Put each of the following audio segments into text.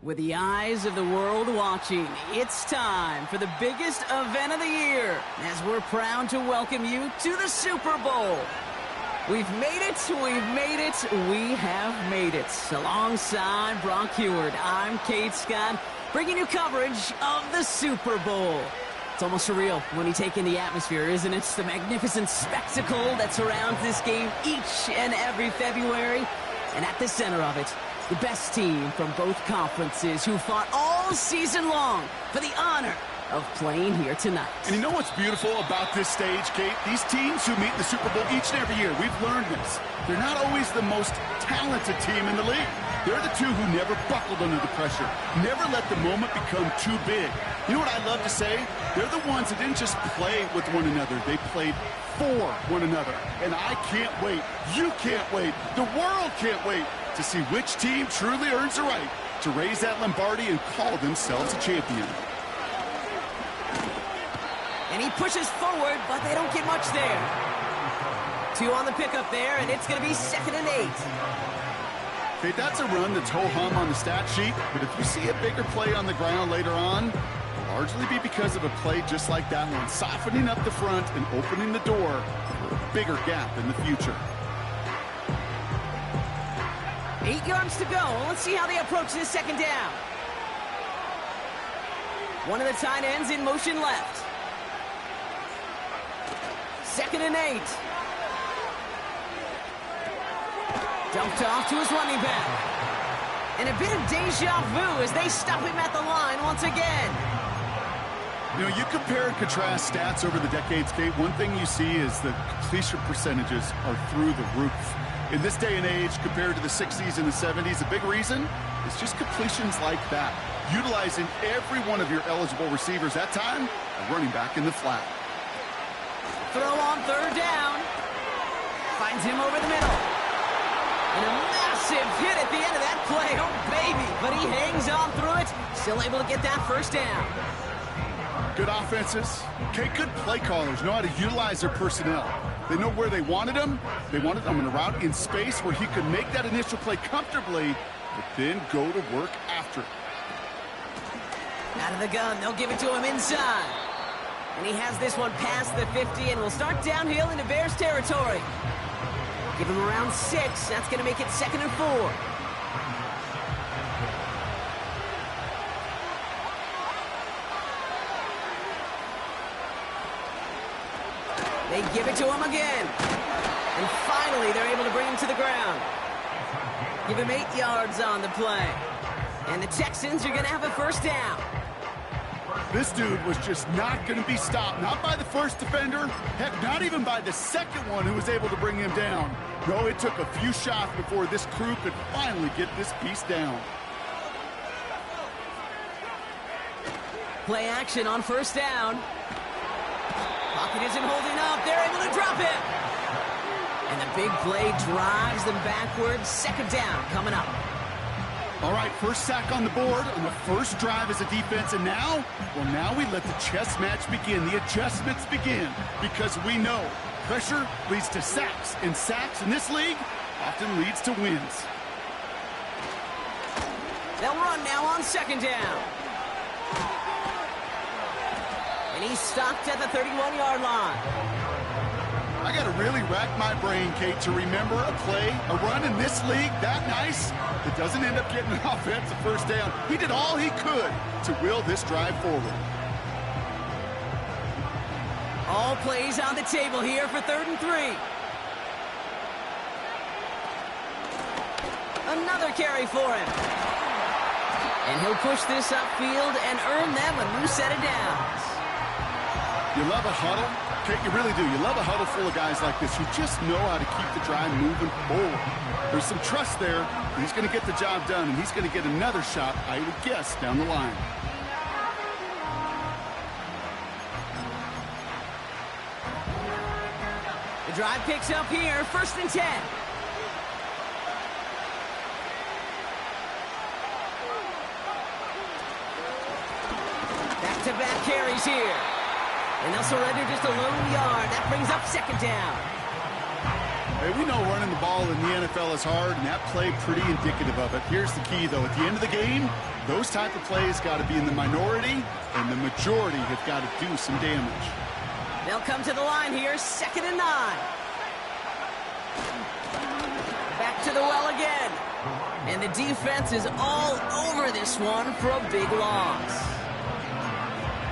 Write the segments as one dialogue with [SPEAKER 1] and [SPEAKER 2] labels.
[SPEAKER 1] With the eyes of the world watching, it's time for the biggest event of the year, as we're proud to welcome you to the Super Bowl. We've made it, we have made it. Alongside Brock Heward, I'm Kate Scott, bringing you coverage of the Super Bowl. It's almost surreal when you take in the atmosphere, isn't it? It's the magnificent spectacle that surrounds this game each and every February. And at the center of it, the best team from both conferences who fought all season long for the honor of playing here tonight.
[SPEAKER 2] And you know what's beautiful about this stage, Kate? These teams who meet the Super Bowl each and every year, we've learned this. They're not always the most talented team in the league. They're the two who never buckled under the pressure, never let the moment become too big. You know what I love to say? They're the ones that didn't just play with one another. They played for one another. And I can't wait. You can't wait. The world can't wait to see which team truly earns the right to raise that Lombardi and call themselves a champion.
[SPEAKER 1] And he pushes forward, but they don't get much there. 2 on the pickup there, and it's going to be 2nd and 8.
[SPEAKER 2] Okay, that's a run that's ho-hum on the stat sheet, but if you see a bigger play on the ground later on, it'll largely be because of a play just like that one, softening up the front and opening the door for a bigger gap in the future.
[SPEAKER 1] 8 yards to go. Let's see how they approach this 2nd down. One of the tight ends in motion left. 2nd and 8. Dumped off to his running back. And a bit of deja vu as they stop him at the line once again.
[SPEAKER 2] You know, you compare and contrast stats over the decades, Kate. One thing you see is the completion percentages are through the roof. In this day and age, compared to the 60s and the 70s, a big reason is just completions like that. Utilizing every one of your eligible receivers that time, a running back in the flat.
[SPEAKER 1] Throw on 3rd down. Finds him over the middle. And a massive hit at the end of that play. Oh, baby. But he hangs on through it. Still able to get that 1st down.
[SPEAKER 2] Good offenses. Okay, good play callers know how to utilize their personnel. They know where they wanted him. They wanted him in a route in space where he could make that initial play comfortably, but then go to work after it.
[SPEAKER 1] Out of the gun. They'll give it to him inside. And he has this one past the 50 and will start downhill into Bears territory. Give him around 6. That's going to make it 2nd and 4. They give it to him again. And finally, they're able to bring him to the ground. Give him 8 yards on the play. And the Texans are going to have a 1st down.
[SPEAKER 2] This dude was just not going to be stopped. Not by the first defender. Heck, not even by the second one who was able to bring him down. No, it took a few shots before this crew could finally get this piece down.
[SPEAKER 1] Play action on 1st down. Pocket isn't holding up. They're able to drop him. And the big play drives them backwards. 2nd down coming up.
[SPEAKER 2] All right, 1st sack on the board on the 1st drive as a defense, and now we let the chess match begin, the adjustments begin, because we know pressure leads to sacks, and sacks in this league often leads to wins.
[SPEAKER 1] They'll run now on 2nd down. And he's stopped at the 31-yard line.
[SPEAKER 2] I got to really rack my brain, Kate, to remember a play, a run in this league that nice that doesn't end up getting an offensive 1st down. He did all he could to will this drive forward.
[SPEAKER 1] All plays on the table here for 3rd and 3. Another carry for him. And he'll push this upfield and earn them a new set of downs.
[SPEAKER 2] You love a huddle? Okay, you really do. You love a huddle full of guys like this who just know how to keep the drive moving forward. There's some trust there. He's going to get the job done, and he's going to get another shot, I would guess, down the line.
[SPEAKER 1] The drive picks up here, 1st and 10. Back-to-back carries here. And they'll surrender just a lone yard. That brings up 2nd down.
[SPEAKER 2] Hey, we know running the ball in the NFL is hard, and that play pretty indicative of it. Here's the key, though. At the end of the game, those type of plays got to be in the minority, and the majority have got to do some damage.
[SPEAKER 1] They'll come to the line here, 2nd and 9. Back to the well again. And the defense is all over this one for a big loss.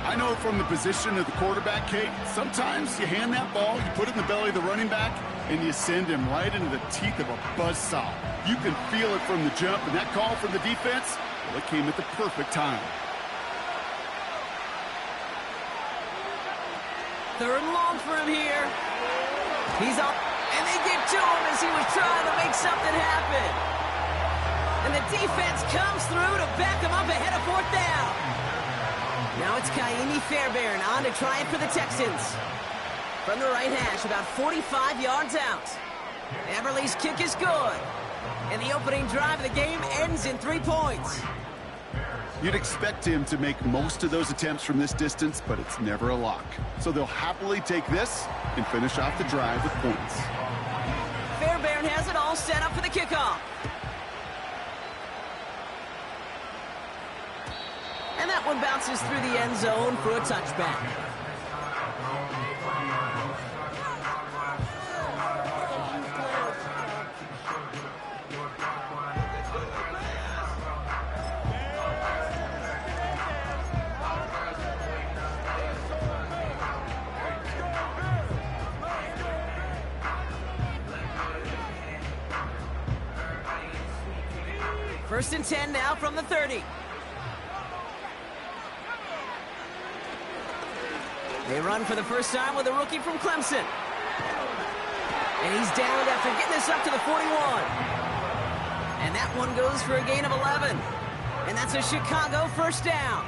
[SPEAKER 2] I know from the position of the quarterback, Kate, sometimes you hand that ball, you put it in the belly of the running back, and you send him right into the teeth of a buzzsaw. You can feel it from the jump, and that call from the defense, well, it came at the perfect time.
[SPEAKER 1] 3rd and long for him here. He's up, and they get to him as he was trying to make something happen. And the defense comes through to back him up ahead of 4th down. Now it's Kaimi Fairbairn on to try it for the Texans. From the right hash, about 45 yards out. Everly's kick is good. And the opening drive of the game ends in 3 points.
[SPEAKER 2] You'd expect him to make most of those attempts from this distance, but it's never a lock. So they'll happily take this and finish off the drive with points.
[SPEAKER 1] Fairbairn has it all set up for the kickoff. And that one bounces through the end zone for a touchback. First and 10 now from the 30. They run for the first time with a rookie from Clemson. And he's downed after getting this up to the 41. And that one goes for a gain of 11. And that's a Chicago first down.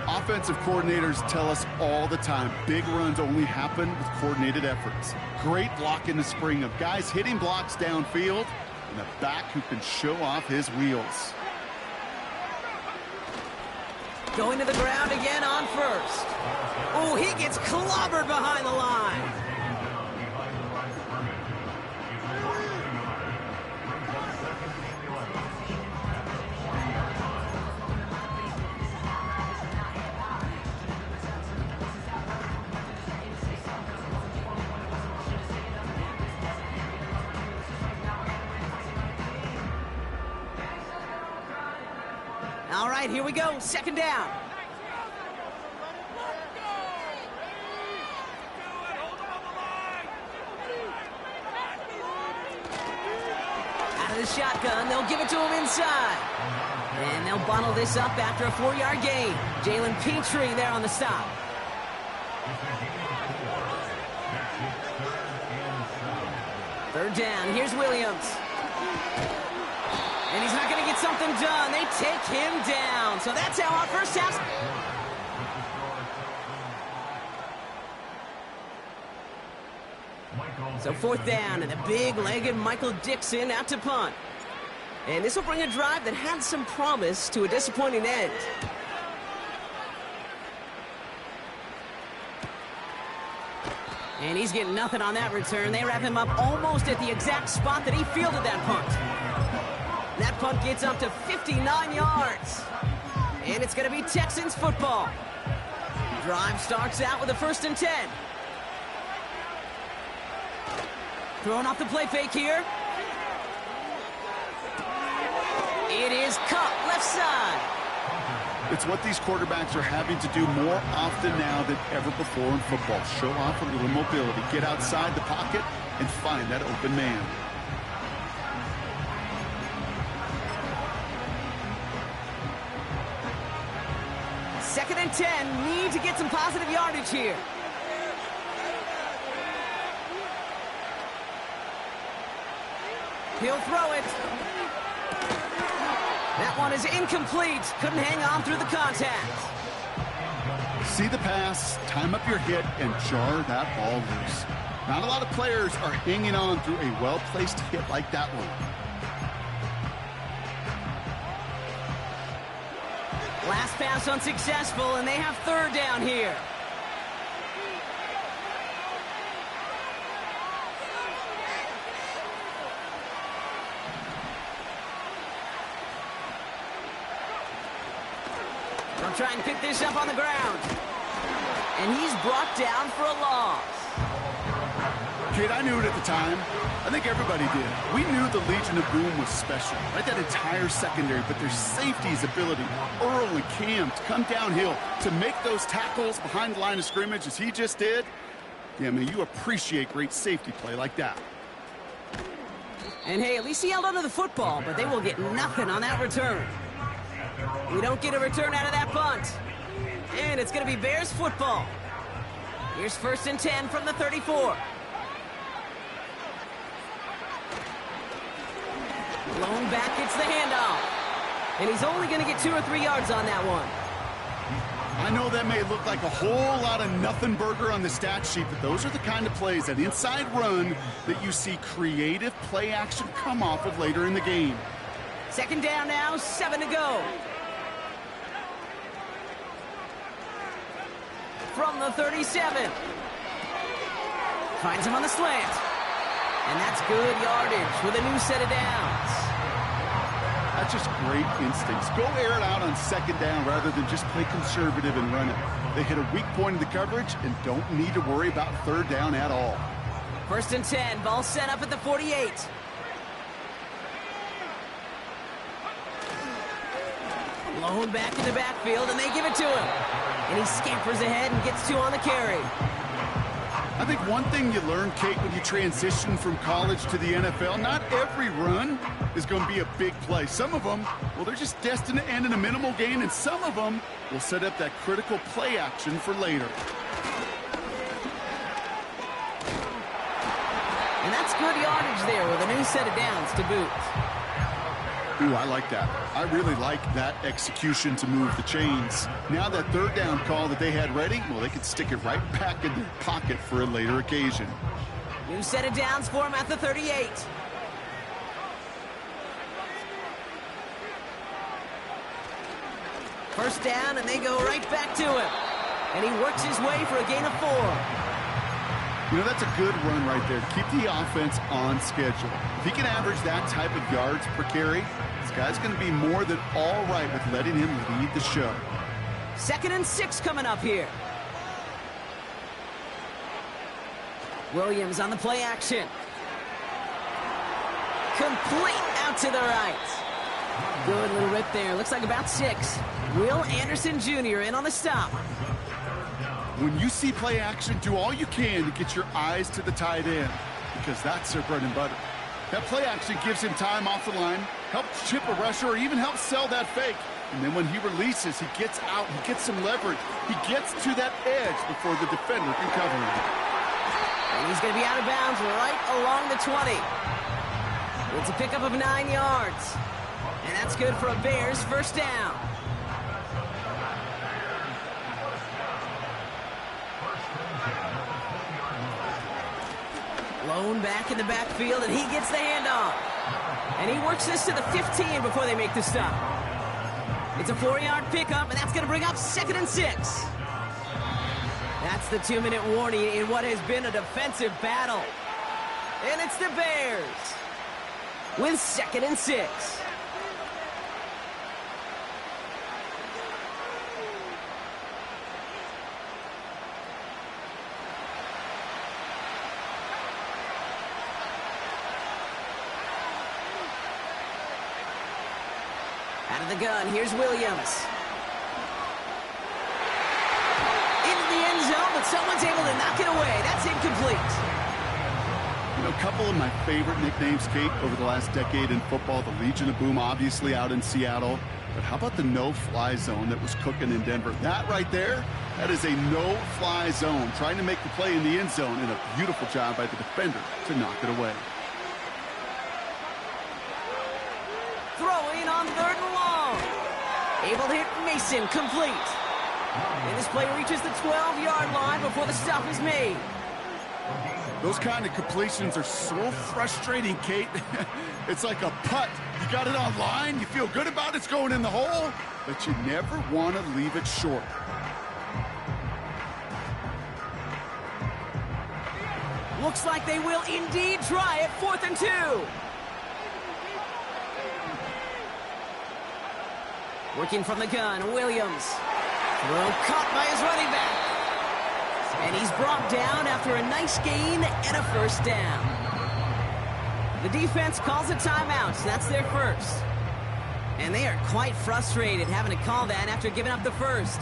[SPEAKER 2] Offensive coordinators tell us all the time, big runs only happen with coordinated efforts. Great block in the spring of guys hitting blocks downfield and a back who can show off his wheels.
[SPEAKER 1] Going to the ground again on first. Oh, he gets clobbered behind the line. All right, here we go. 2nd down. Out of the shotgun, they'll give it to him inside. And they'll bundle this up after a 4-yard gain. Jalen Petrie there on the stop. Third down, here's Williams. And he's not going to get something done. They take him down. So that's how our first half. So 4th down, and a big-legged Michael Dixon out to punt. And this will bring a drive that had some promise to a disappointing end. And he's getting nothing on that return. They wrap him up almost at the exact spot that he fielded that punt. That punt gets up to 59 yards. And it's going to be Texans football. Drive starts out with a 1st and 10. Throwing off the play fake here. It is caught left side.
[SPEAKER 2] It's what these quarterbacks are having to do more often now than ever before in football. Show off a little mobility. Get outside the pocket and find that open man.
[SPEAKER 1] Second and 10, need to get some positive yardage here. He'll throw it. That one is incomplete. Couldn't hang on through the contact.
[SPEAKER 2] See the pass, time up your hit, and jar that ball loose. Not a lot of players are hanging on through a well-placed hit like that one.
[SPEAKER 1] Last pass unsuccessful, and they have 3rd down here. They'll try and pick this up on the ground. And he's brought down for a loss.
[SPEAKER 2] Kid, I knew it at the time. I think everybody did. We knew the Legion of Boom was special, right? That entire secondary, but their safety's ability, Earl and Cam, to come downhill, to make those tackles behind the line of scrimmage as he just did. Yeah, man, you appreciate great safety play like that.
[SPEAKER 1] And hey, at least he held onto the football, but they will get nothing on that return. We don't get a return out of that punt. And it's going to be Bears football. Here's 1st and 10 from the 34. Blown back, gets the handoff. And he's only going to get 2 or 3 yards on that one.
[SPEAKER 2] I know that may look like a whole lot of nothing burger on the stat sheet, but those are the kind of plays, that inside run, that you see creative play action come off of later in the game.
[SPEAKER 1] 2nd down now, 7 to go. From the 37. Finds him on the slant. And that's good yardage with a new set of downs.
[SPEAKER 2] That's just great instincts. Go air it out on 2nd down rather than just play conservative and run it. They hit a weak point in the coverage and don't need to worry about 3rd down at all.
[SPEAKER 1] 1st and 10, ball set up at the 48. Blown back in the backfield, and they give it to him. And he scampers ahead and gets 2 on the carry.
[SPEAKER 2] I think one thing you learn, Kate, when you transition from college to the NFL, not every run is going to be a big play. Some of them, well, they're just destined to end in a minimal gain, and some of them will set up that critical play action for later.
[SPEAKER 1] And that's good yardage there with a new set of downs to boot.
[SPEAKER 2] Ooh, I like that. I really like that execution to move the chains. Now that 3rd down call that they had ready, well, they could stick it right back in their pocket for a later occasion.
[SPEAKER 1] New set of downs for him at the 38. First down, and they go right back to him. And he works his way for a gain of 4.
[SPEAKER 2] You know, that's a good run right there. Keep the offense on schedule. If he can average that type of yards per carry, this guy's going to be more than all right with letting him lead the show.
[SPEAKER 1] 2nd and 6 coming up here. Williams on the play action. Complete out to the right. Good little rip there. Looks like about 6. Will Anderson Jr. in on the stop.
[SPEAKER 2] When you see play action, do all you can to get your eyes to the tight end, because that's their bread and butter. That play action gives him time off the line, helps chip a rusher, or even helps sell that fake. And then when he releases, he gets out, he gets some leverage. He gets to that edge before the defender can cover him.
[SPEAKER 1] And he's going to be out of bounds right along the 20. It's a pickup of 9 yards. And that's good for a Bears 1st down. Blown back in the backfield, and he gets the handoff. And he works this to the 15 before they make the stop. It's a 4-yard pickup, and that's going to bring up 2nd and 6. That's the 2-minute warning in what has been a defensive battle. And it's the Bears with 2nd and 6. Out of the gun, here's Williams. Into the end zone, but someone's able to knock it away. That's incomplete.
[SPEAKER 2] You know, a couple of my favorite nicknames, Kate, over the last decade in football. The Legion of Boom, obviously, out in Seattle. But how about the no-fly zone that was cooking in Denver? That right there, that is a no-fly zone. Trying to make the play in the end zone, and a beautiful job by the defender to knock it away.
[SPEAKER 1] Throwing on 3rd and long. Able to hit Mason, complete. And this play reaches the 12-yard line before the stop is made.
[SPEAKER 2] Those kind of completions are so frustrating, Kate. It's like a putt. You got it on line, you feel good about it's going in the hole, but you never want to leave it short.
[SPEAKER 1] Looks like they will indeed try it. 4th and 2. Working from the gun, Williams. Throw caught by his running back. And he's brought down after a nice gain and a first down. The defense calls a timeout, so that's their first. And they are quite frustrated having to call that after giving up the first.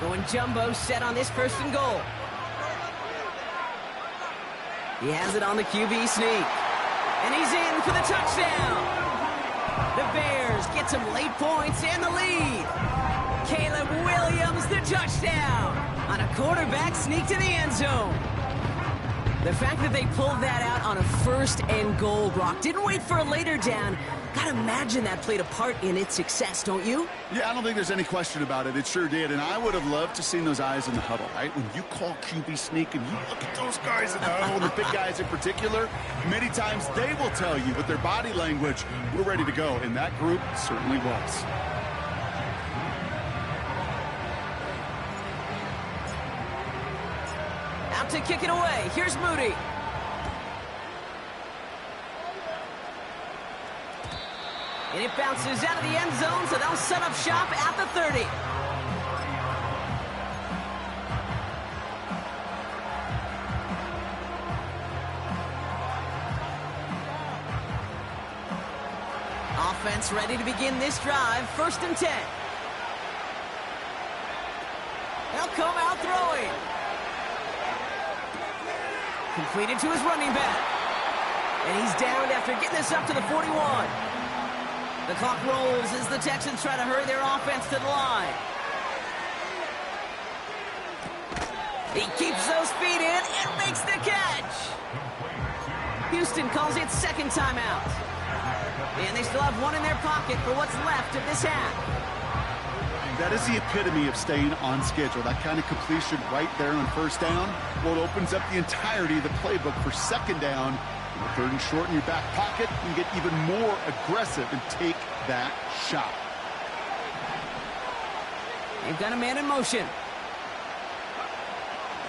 [SPEAKER 1] Going jumbo set on this first and goal. He has it on the QB sneak. And he's in for the touchdown. The Bears get some late points and the lead. Caleb Williams, the touchdown on a quarterback sneak to the end zone. The fact that they pulled that out on a first and goal, Brock, didn't wait for a later down. Gotta imagine that played a part in its success, don't you?
[SPEAKER 2] Yeah, I don't think there's any question about it. It sure did, and I would have loved to seen those eyes in the huddle, right? When you call QB sneak and you look at those guys in the huddle, and the big guys in particular, many times they will tell you with their body language, we're ready to go, and that group certainly was.
[SPEAKER 1] Out to kick it away. Here's Moody. And it bounces out of the end zone, so they'll set up shop at the 30. Offense ready to begin this drive. 1st and 10. They'll come out throwing. Completed to his running back. And he's down after getting this up to the 41. The clock rolls as the Texans try to hurry their offense to the line. He keeps those feet in and makes the catch. Houston calls it second timeout. And they still have one in their pocket for what's left of this half.
[SPEAKER 2] That is the epitome of staying on schedule. That kind of completion right there on first down. Well, it opens up the entirety of the playbook for second down. And 3rd and short in your back pocket, you get even more aggressive and take that shot.
[SPEAKER 1] They've got a man in motion.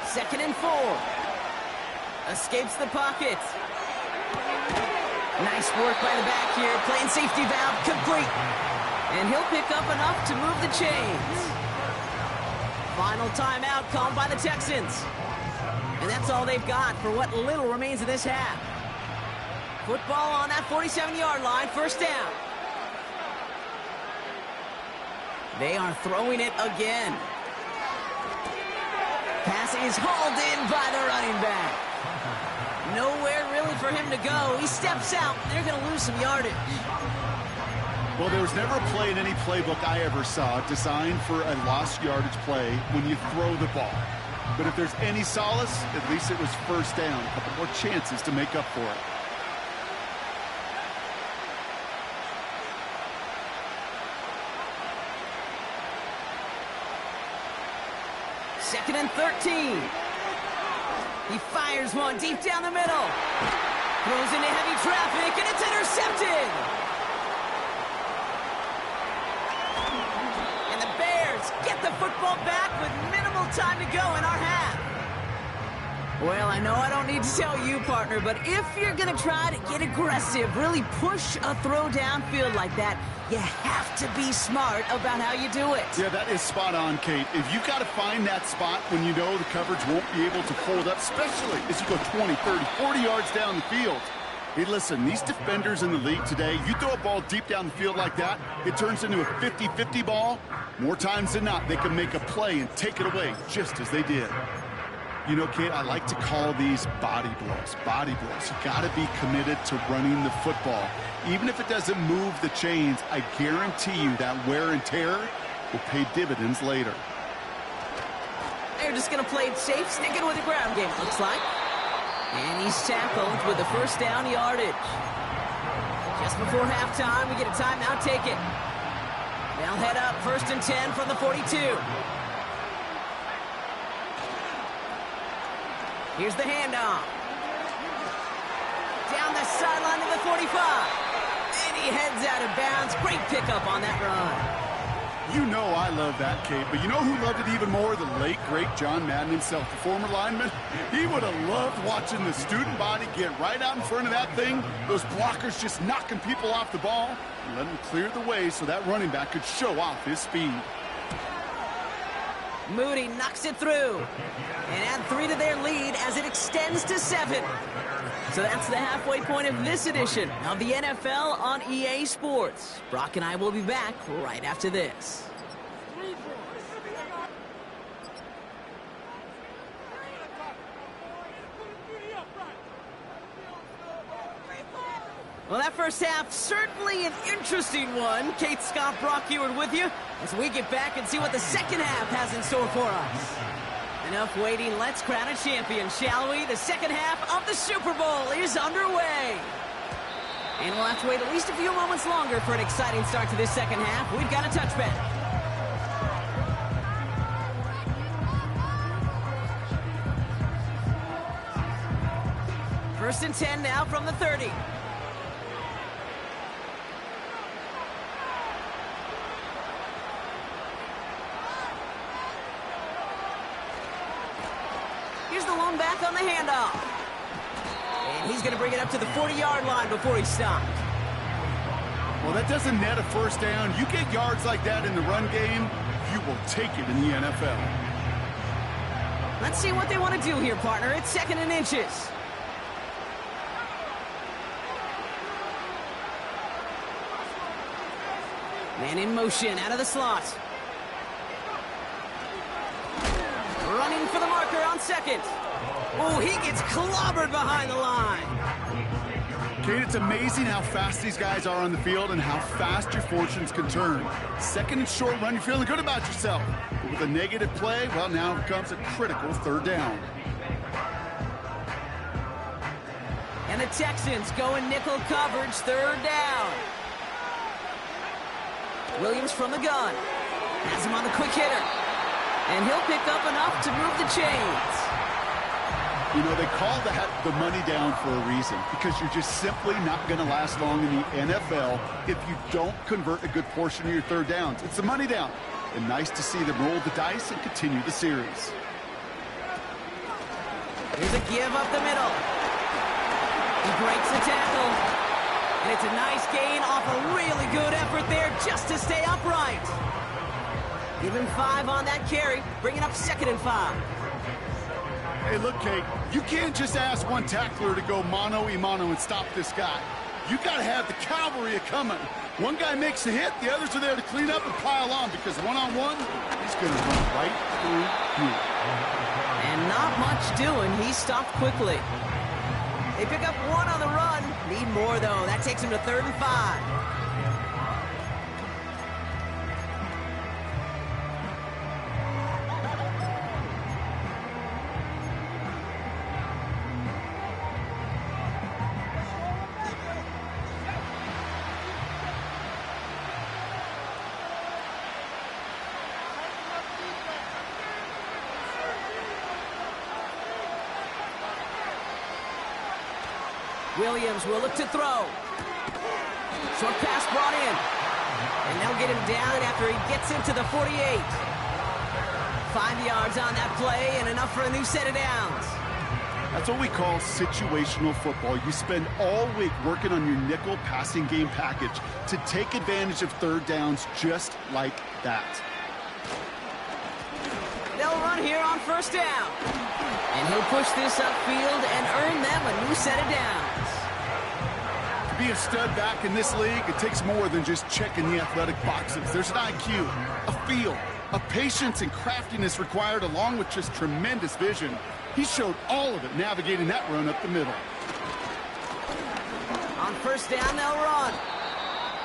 [SPEAKER 1] 2nd and 4. Escapes the pocket. Nice work by the back here. Playing safety valve complete. And he'll pick up enough to move the chains. Final timeout called by the Texans. And that's all they've got for what little remains of this half. Football on that 47-yard line, 1st down. They are throwing it again. Pass is hauled in by the running back. Nowhere really for him to go. He steps out. They're going to lose some yardage.
[SPEAKER 2] Well, there was never a play in any playbook I ever saw designed for a lost yardage play when you throw the ball. But if there's any solace, at least it was 1st down. A couple more chances to make up for it.
[SPEAKER 1] Second and 13. He fires one deep down the middle. Throws into heavy traffic, and it's intercepted. And the Bears get the football back with minimal time to go in our half. Well, I know I don't need to tell you, partner, but if you're going to try to get aggressive, really push a throw downfield like that, you have to be smart about how you do it.
[SPEAKER 2] Yeah, that is spot on, Kate. If you've got to find that spot when you know the coverage won't be able to hold up, especially as you go 20, 30, 40 yards down the field. Hey, listen, these defenders in the league today, you throw a ball deep down the field like that, it turns into a 50-50 ball. More times than not, they can make a play and take it away, just as they did. You know, Kate, I like to call these body blows. Body blows. You got to be committed to running the football. Even if it doesn't move the chains, I guarantee you that wear and tear will pay dividends later.
[SPEAKER 1] They're just going to play it safe, sticking with the ground game, it looks like. And he's tackled with the 1st down yardage. Just before halftime, we get a timeout taken. They'll head up 1st and 10 from the 42. Here's the handoff. Down the sideline to the 45. And he heads out of bounds. Great pickup on that run.
[SPEAKER 2] You know I love that, Kate, but you know who loved it even more? The late, great John Madden himself, the former lineman. He would have loved watching the student body get right out in front of that thing, those blockers just knocking people off the ball, and let him clear the way so that running back could show off his speed.
[SPEAKER 1] Moody knocks it through and add 3 to their lead as it extends to 7. So that's the halfway point of this edition of the NFL on EA Sports. Brock and I will be back right after this. Well, that first half, certainly an interesting one. Kate, Scott, Brock Ewart with you as we get back and see what the second half has in store for us. Enough waiting, let's crown a champion, shall we? The second half of the Super Bowl is underway. And we'll have to wait at least a few moments longer for an exciting start to this second half. We've got a touchback. First and 10 now from the 30. Here's the lone back on the handoff. And he's going to bring it up to the 40-yard line before he stopped.
[SPEAKER 2] Well, that doesn't net a first down. You get yards like that in the run game, you will take it in the NFL.
[SPEAKER 1] Let's see what they want to do here, partner. It's 2nd and inches. Man in motion out of the slot. Running for the marker on 2nd. Oh, he gets clobbered behind the line.
[SPEAKER 2] Kate, it's amazing how fast these guys are on the field and how fast your fortunes can turn. 2nd and short run, you're feeling good about yourself. But with a negative play, well, now comes a critical 3rd down.
[SPEAKER 1] And the Texans go in nickel coverage, 3rd down. Williams from the gun. Has him on the quick hitter. And he'll pick up enough to move the chains.
[SPEAKER 2] You know, they call that the money down for a reason, because you're just simply not going to last long in the NFL if you don't convert a good portion of your 3rd downs. It's the money down. And nice to see them roll the dice and continue the series.
[SPEAKER 1] Here's a give up the middle. He breaks the tackle. And it's a nice gain off a really good effort there just to stay upright. Give him 5 on that carry, bringing up 2nd and 5.
[SPEAKER 2] Hey, look, Kate, you can't just ask one tackler to go mano-a-mano and stop this guy. You got to have the cavalry coming. One guy makes a hit, the others are there to clean up and pile on, because one-on-one, he's going to run right through you.
[SPEAKER 1] And not much doing. He stopped quickly. They pick up 1 on the run. Need more, though. That takes him to 3rd and 5. Williams will look to throw. Short pass brought in. And they'll get him down after he gets into the 48. 5 yards on that play and enough for a new set of downs.
[SPEAKER 2] That's what we call situational football. You spend all week working on your nickel passing game package to take advantage of 3rd downs just like that.
[SPEAKER 1] They'll run here on 1st down. And he'll push this upfield and earn them a new set of downs.
[SPEAKER 2] To be a stud back in this league, it takes more than just checking the athletic boxes. There's an IQ, a feel, a patience and craftiness required, along with just tremendous vision. He showed all of it navigating that run up the middle.
[SPEAKER 1] On 1st down, they'll run.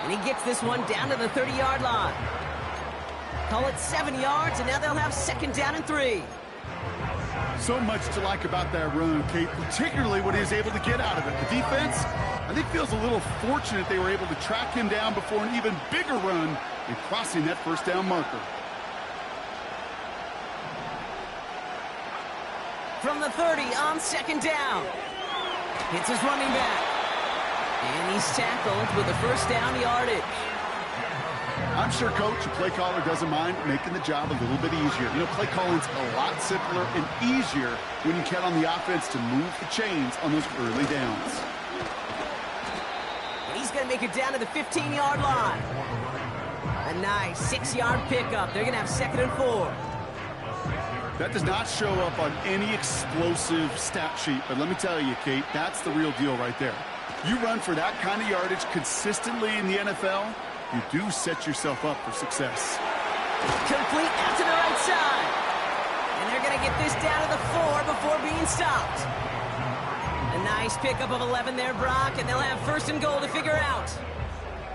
[SPEAKER 1] And he gets this one down to the 30-yard line. Call it 7 yards, and now they'll have 2nd down and 3.
[SPEAKER 2] So much to like about that run, Kate, particularly what he was able to get out of it. The defense, I think, feels a little fortunate they were able to track him down before an even bigger run and crossing that 1st down marker.
[SPEAKER 1] From the 30 on 2nd down. Hits his running back. And he's tackled with the 1st down yardage.
[SPEAKER 2] I'm sure, Coach, your play caller doesn't mind making the job a little bit easier. You know, play calling's a lot simpler and easier when you count on the offense to move the chains on those early downs.
[SPEAKER 1] And he's going to make it down to the 15-yard line. A nice 6-yard pickup. They're going to have 2nd and 4.
[SPEAKER 2] That does not show up on any explosive stat sheet, but let me tell you, Kate, that's the real deal right there. You run for that kind of yardage consistently in the NFL, you do set yourself up for success.
[SPEAKER 1] Complete out to the right side. And they're going to get this down to the 4 before being stopped. A nice pickup of 11 there, Brock, and they'll have 1st and goal to figure out.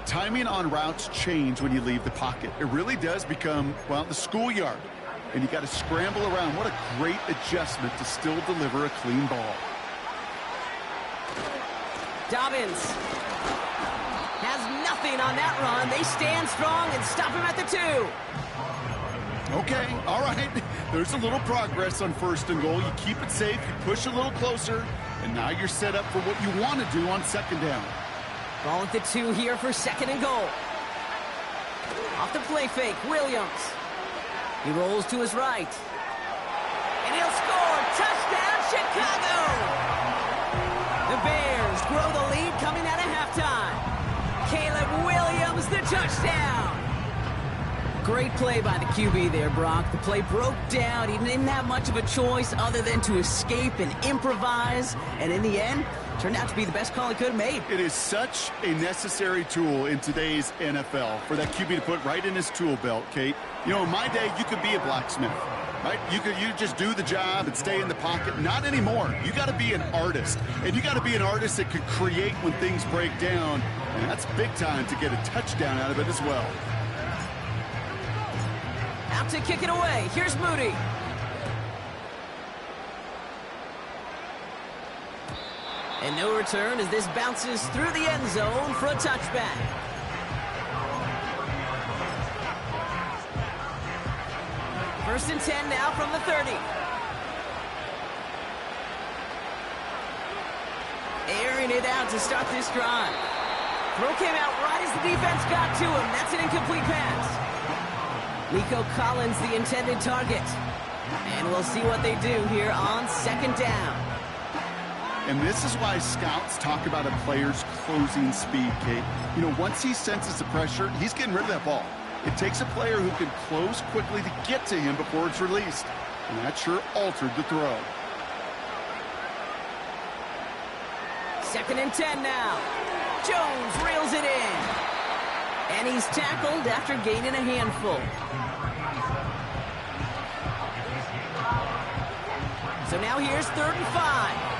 [SPEAKER 2] Timing on routes change when you leave the pocket. It really does become, well, the schoolyard. And you got to scramble around. What a great adjustment to still deliver a clean ball.
[SPEAKER 1] Dobbins has nothing on that run. They stand strong and stop him at the 2.
[SPEAKER 2] Okay, all right. There's a little progress on 1st and goal. You keep it safe, you push a little closer, and now you're set up for what you want to do on 2nd down.
[SPEAKER 1] Ball at the 2 here for 2nd and goal. Off the play fake, Williams. He rolls to his right. And he'll score. Touchdown, Chicago! The Bears grow the lead coming out of halftime. Caleb Williams, the touchdown! Great play by the QB there, Brock. The play broke down. He didn't have much of a choice other than to escape and improvise. And in the end, turned out to be the best call he could have made.
[SPEAKER 2] It is such a necessary tool in today's NFL for that QB to put right in his tool belt, Kate. You know, in my day, you could be a blacksmith, right? You just do the job and stay in the pocket. Not anymore. You got to be an artist. And you got to be an artist that could create when things break down. And that's big time to get a touchdown out of it as well.
[SPEAKER 1] Out to kick it away. Here's Moody. And no return as this bounces through the end zone for a touchback. First and 10 now from the 30. Airing it out to start this drive. Throw came out right as the defense got to him. That's an incomplete pass. Nico Collins, the intended target. And we'll see what they do here on 2nd down.
[SPEAKER 2] And this is why scouts talk about a player's closing speed, Kate. You know, once he senses the pressure, he's getting rid of that ball. It takes a player who can close quickly to get to him before it's released. And that sure altered the throw.
[SPEAKER 1] 2nd and 10 now. Jones reels it in. And he's tackled after gaining a handful. So now here's 3rd and 5.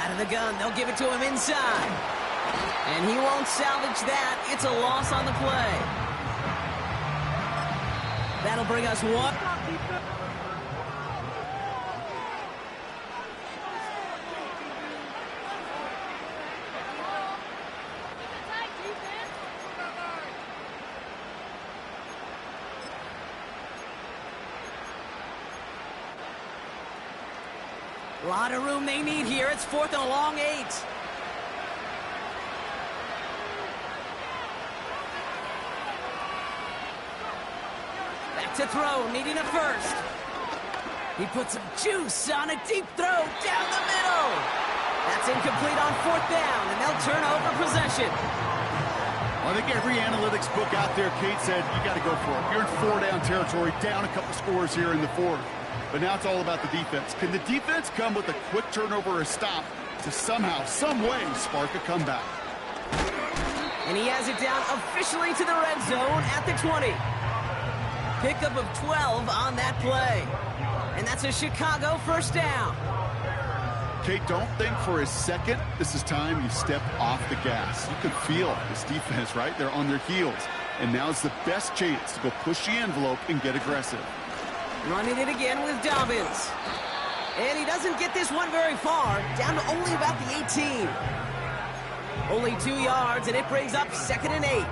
[SPEAKER 1] Out of the gun, they'll give it to him inside. And he won't salvage that. It's a loss on the play. That'll bring us one. A lot of room they need here. It's 4th and a long 8. Back to throw, needing a first. He puts some juice on a deep throw down the middle. That's incomplete on 4th down, and they'll turn over possession.
[SPEAKER 2] I think every analytics book out there, Kate said, you got to go for it. You're in 4-down territory, down a couple scores here in the 4th. But now it's all about the defense. Can the defense come with a quick turnover or a stop to somehow, some way, spark a comeback?
[SPEAKER 1] And he has it down officially to the red zone at the 20. Pickup of 12 on that play. And that's a Chicago 1st down.
[SPEAKER 2] Kate, don't think for a second this is time you step off the gas. You can feel this defense, right? They're on their heels. And now's the best chance to go push the envelope and get aggressive.
[SPEAKER 1] Running it again with Dobbins. And he doesn't get this one very far, down to only about the 18. Only 2 yards, and it brings up 2nd and 8.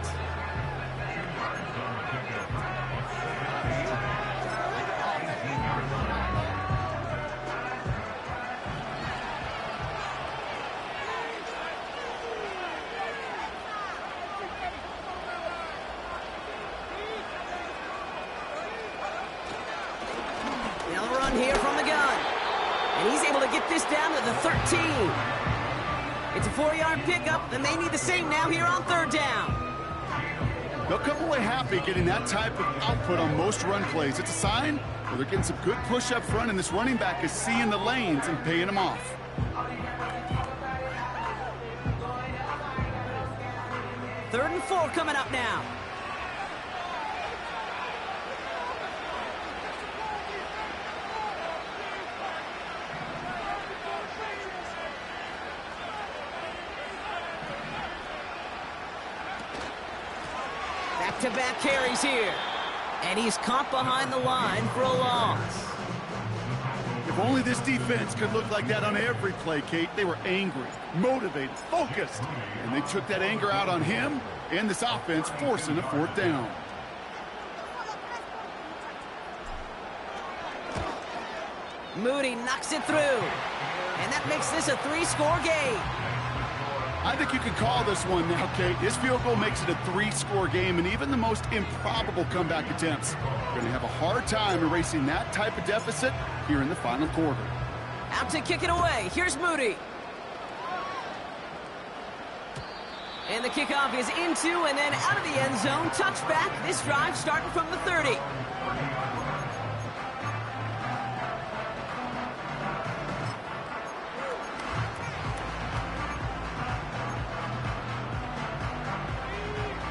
[SPEAKER 1] this down to the 13. It's a 4-yard pickup, and they need the same now here on 3rd down.
[SPEAKER 2] They'll come away happy getting that type of output on most run plays. It's a sign where they're getting some good push up front, and this running back is seeing the lanes and paying them off.
[SPEAKER 1] Third and 4 coming up now. Back-to-back carries here. And he's caught behind the line for a loss.
[SPEAKER 2] If only this defense could look like that on every play, Kate. They were angry, motivated, focused. And they took that anger out on him and this offense, forcing a 4th down.
[SPEAKER 1] Moody knocks it through. And that makes this a 3-score game.
[SPEAKER 2] I think you can call this one now, Kate. This field goal makes it a 3-score game, and even the most improbable comeback attempts are going to have a hard time erasing that type of deficit here in the final quarter.
[SPEAKER 1] Out to kick it away. Here's Moody. And the kickoff is into and then out of the end zone. Touchback. This drive starting from the 30.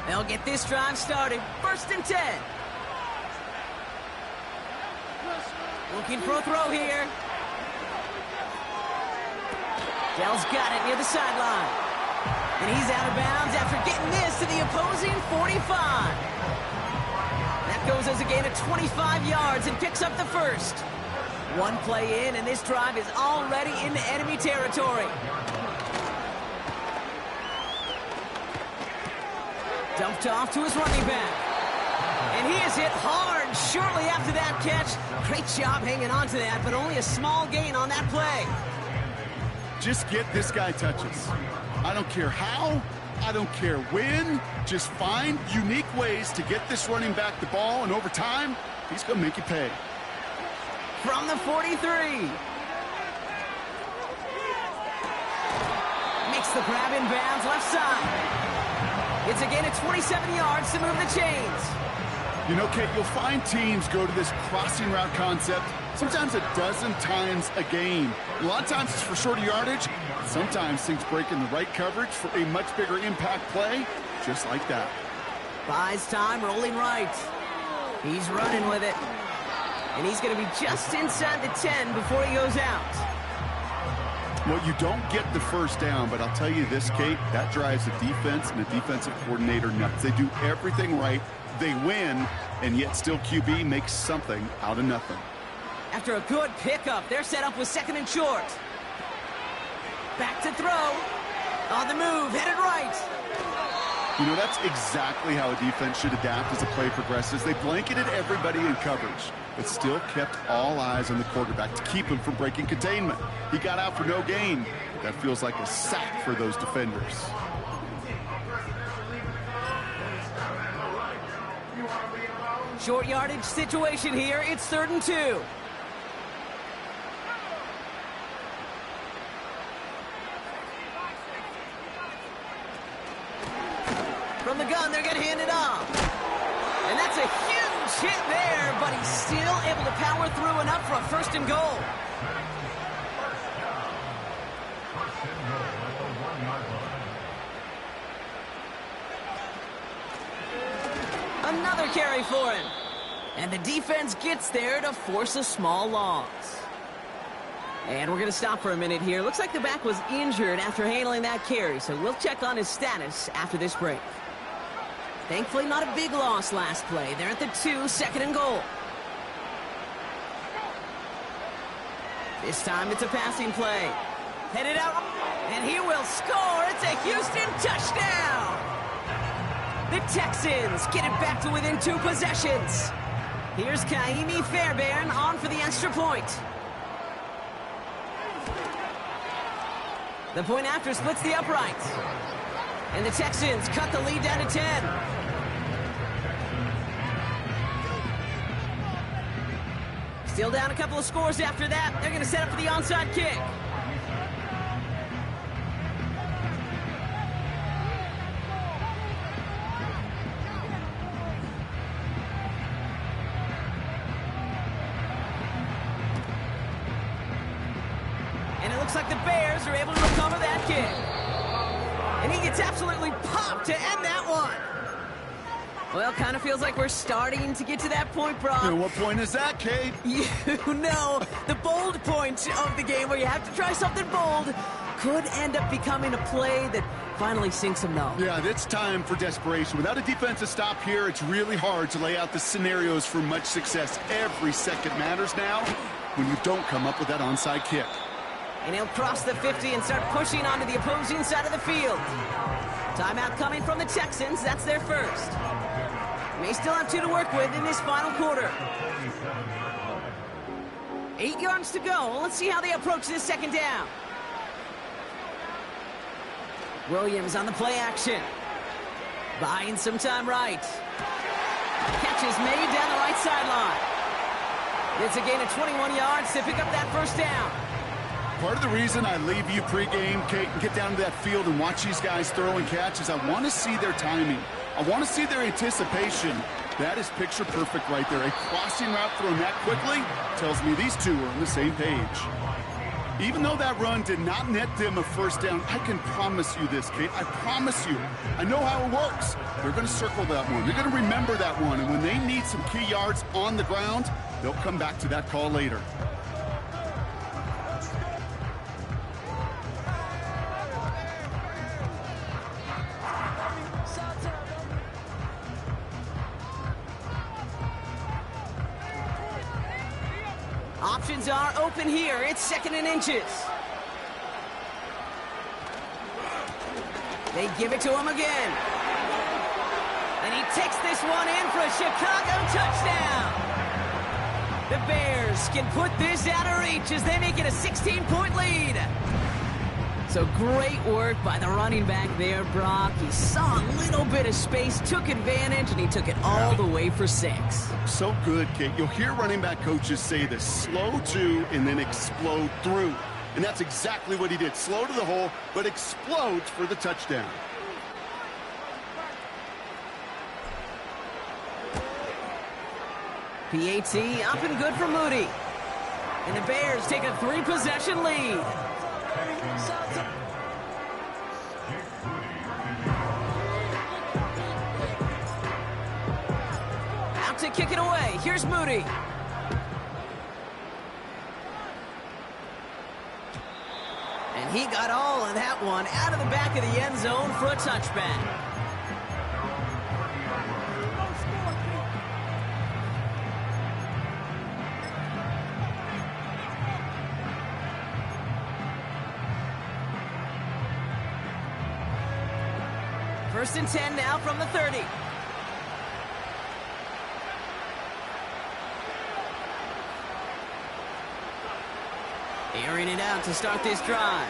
[SPEAKER 1] They'll get this drive started. 1st and 10. Looking for a throw here. Dell's got it near the sideline. And he's out of bounds after getting this to the opposing 45. That goes as a gain of 25 yards and picks up the 1st. One play in, and this drive is already into enemy territory. Dumped off to his running back. And he is hit hard shortly after that catch. Great job hanging on to that, but only a small gain on that play.
[SPEAKER 2] Just get this guy touches. I don't care how, I don't care when. Just find unique ways to get this running back the ball, and over time, he's going to make you pay.
[SPEAKER 1] From the 43. Makes the grab in bounds left side. It's a gain of 27 yards to move the chains.
[SPEAKER 2] You know, Kate, you'll find teams go to this crossing route concept sometimes a dozen times a game. A lot of times it's for shorter yardage. Sometimes things break in the right coverage for a much bigger impact play, just like that.
[SPEAKER 1] Buys time, rolling right. He's running with it. And he's going to be just inside the 10 before he goes out.
[SPEAKER 2] Well, you don't get the 1st down, but I'll tell you this, Kate, that drives the defense and the defensive coordinator nuts. They do everything right, they win, and yet still QB makes something out of nothing.
[SPEAKER 1] After a good pickup, they're set up with 2nd and short. Back to throw. On the move, headed right.
[SPEAKER 2] You know, that's exactly how a defense should adapt as the play progresses. They blanketed everybody in coverage, but still kept all eyes on the quarterback to keep him from breaking containment. He got out for no gain. That feels like a sack for those defenders.
[SPEAKER 1] Short yardage situation here. It's 3rd and 2. From the gun, they're going to hand it off. And that's a huge hit there, but he's still able to power through enough for a 1st and goal. Another carry for him. And the defense gets there to force a small loss. And we're going to stop for a minute here. Looks like the back was injured after handling that carry, so we'll check on his status after this break. Thankfully, not a big loss last play. They're at the 2, 2nd and goal. This time it's a passing play. Headed out, and he will score. It's a Houston touchdown. The Texans get it back to within 2 possessions. Here's Kaimi Fairbairn on for the extra point. The point after splits the uprights. And the Texans cut the lead down to 10. Still down a couple of scores after that. They're going to set up for the onside kick. looks like the Bears are able to recover that kick. And he gets absolutely popped to end that one. Well, kind of feels like we're starting to get to that point, Brock.
[SPEAKER 2] And what point is that, Kate?
[SPEAKER 1] You know, the bold point of the game where you have to try something bold could end up becoming a play that finally sinks them, though.
[SPEAKER 2] Yeah, it's time for desperation. Without a defensive stop here, it's really hard to lay out the scenarios for much success. Every second matters now when you don't come up with that onside kick.
[SPEAKER 1] And he'll cross the 50 and start pushing onto the opposing side of the field. Timeout coming from the Texans. That's their first. May still have 2 to work with in this final quarter. 8 yards to go. Let's see how they approach this second down. Williams on the play action. Buying some time right. Catch is made down the right sideline. It's a gain of 21 yards to pick up that first down.
[SPEAKER 2] Part of the reason I leave you pregame, Kate, and get down to that field and watch these guys throw and catch is I want to see their timing. I want to see their anticipation. That is picture perfect right there. A crossing route thrown that quickly tells me these two are on the same page. Even though that run did not net them a first down, I can promise you this, Kate. I promise you. I know how it works. They're going to circle that one. They're going to remember that one. And when they need some key yards on the ground, they'll come back to that call later.
[SPEAKER 1] Options are open here. It's 2nd and inches. They give it to him again. And he takes this one in for a Chicago touchdown. The Bears can put this out of reach as they make it a 16-point lead. So great work by the running back there, Brock. He saw a little bit of space, took advantage, and he took it all the way for 6.
[SPEAKER 2] So good, Kate. You'll hear running back coaches say this: slow to and then explode through. And that's exactly what he did. Slow to the hole, but explodes for the touchdown.
[SPEAKER 1] PAT up and good for Moody. And the Bears take a 3-possession lead. Out to kick it away. Here's Moody. And he got all of that one out of the back of the end zone for a touchback. First and 10 now from the 30. Airing it out to start this drive.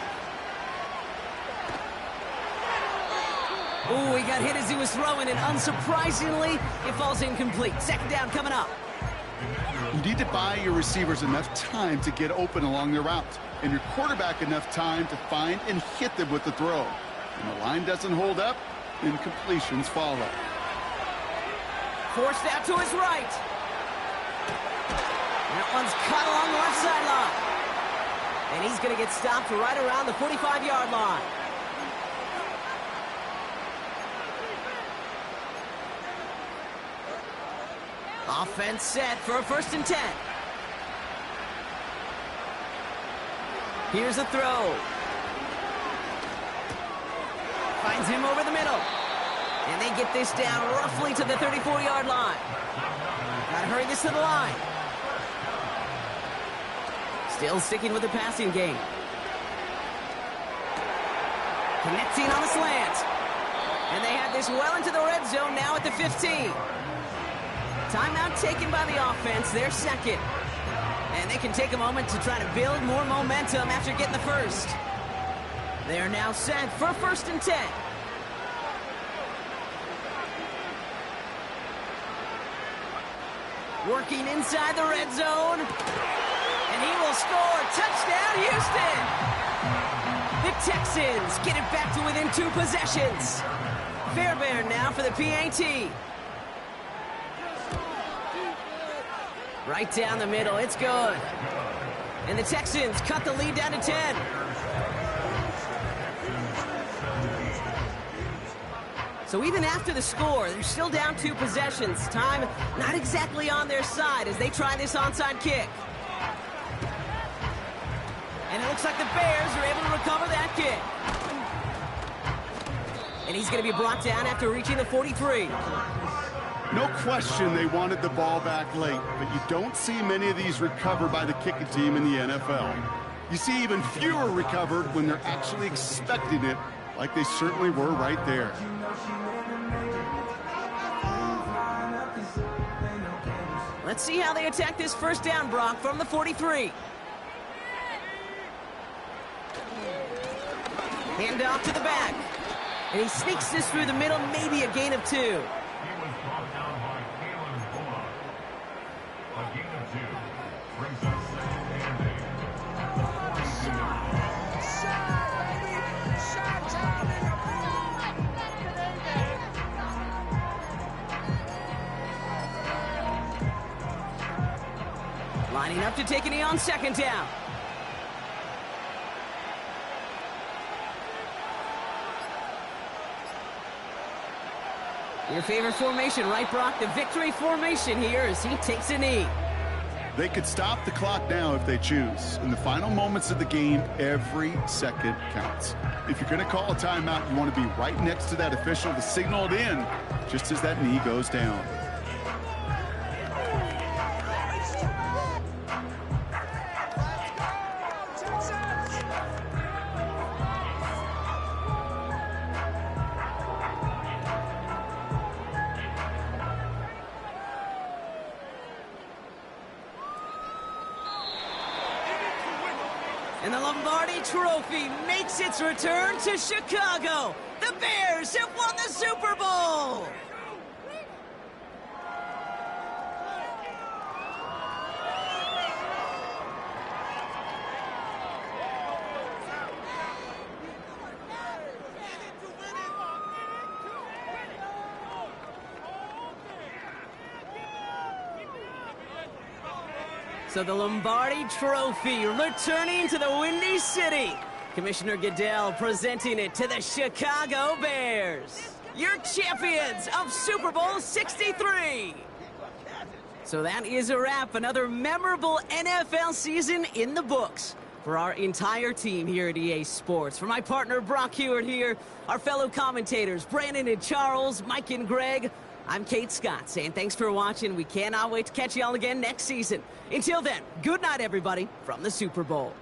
[SPEAKER 1] Ooh, he got hit as he was throwing, and unsurprisingly, it falls incomplete. 2nd down coming up.
[SPEAKER 2] You need to buy your receivers enough time to get open along their route, and your quarterback enough time to find and hit them with the throw. When the line doesn't hold up, incompletions follow.
[SPEAKER 1] Forced out to his right. That one's cut along the left sideline. And he's going to get stopped right around the 45-yard line. Offense set for a 1st and 10. Here's a throw. Finds him over the middle. And they get this down roughly to the 34-yard line. Gotta hurry this to the line. Still sticking with the passing game. Connecting on the slant. And they have this well into the red zone now at the 15. Timeout taken by the offense. They're 2nd. And they can take a moment to try to build more momentum after getting the first. They are now set for 1st and 10. Working inside the red zone. And he will score. Touchdown, Houston! The Texans get it back to within 2 possessions. Fairbairn now for the PAT. Right down the middle. It's good. And the Texans cut the lead down to 10. So even after the score, they're still down 2 possessions. Time not exactly on their side as they try this onside kick. And it looks like the Bears are able to recover that kick. And he's going to be brought down after reaching the 43.
[SPEAKER 2] No question they wanted the ball back late, but you don't see many of these recovered by the kicking team in the NFL. You see even fewer recovered when they're actually expecting it, like they certainly were right there.
[SPEAKER 1] Let's see how they attack this first down, Brock, from the 43. Hand off to the back. And he sneaks this through the middle, maybe a gain of 2. Lining up to take a knee on second down. Your favorite formation, right, Brock? The victory formation here as he takes a knee.
[SPEAKER 2] They could stop the clock now if they choose. In the final moments of the game, every second counts. If you're going to call a timeout, you want to be right next to that official to signal it in just as that knee goes down.
[SPEAKER 1] And the Lombardi Trophy makes its return to Chicago. The Bears have won the Super Bowl. So the Lombardi Trophy returning to the Windy City. Commissioner Goodell presenting it to the Chicago Bears, your champions of Super Bowl 63. So that is a wrap. Another memorable NFL season in the books for our entire team here at EA Sports. For my partner Brock Hewitt here, our fellow commentators Brandon and Charles, Mike and Greg, I'm Kate Scott saying thanks for watching. We cannot wait to catch you all again next season. Until then, good night, everybody, from the Super Bowl.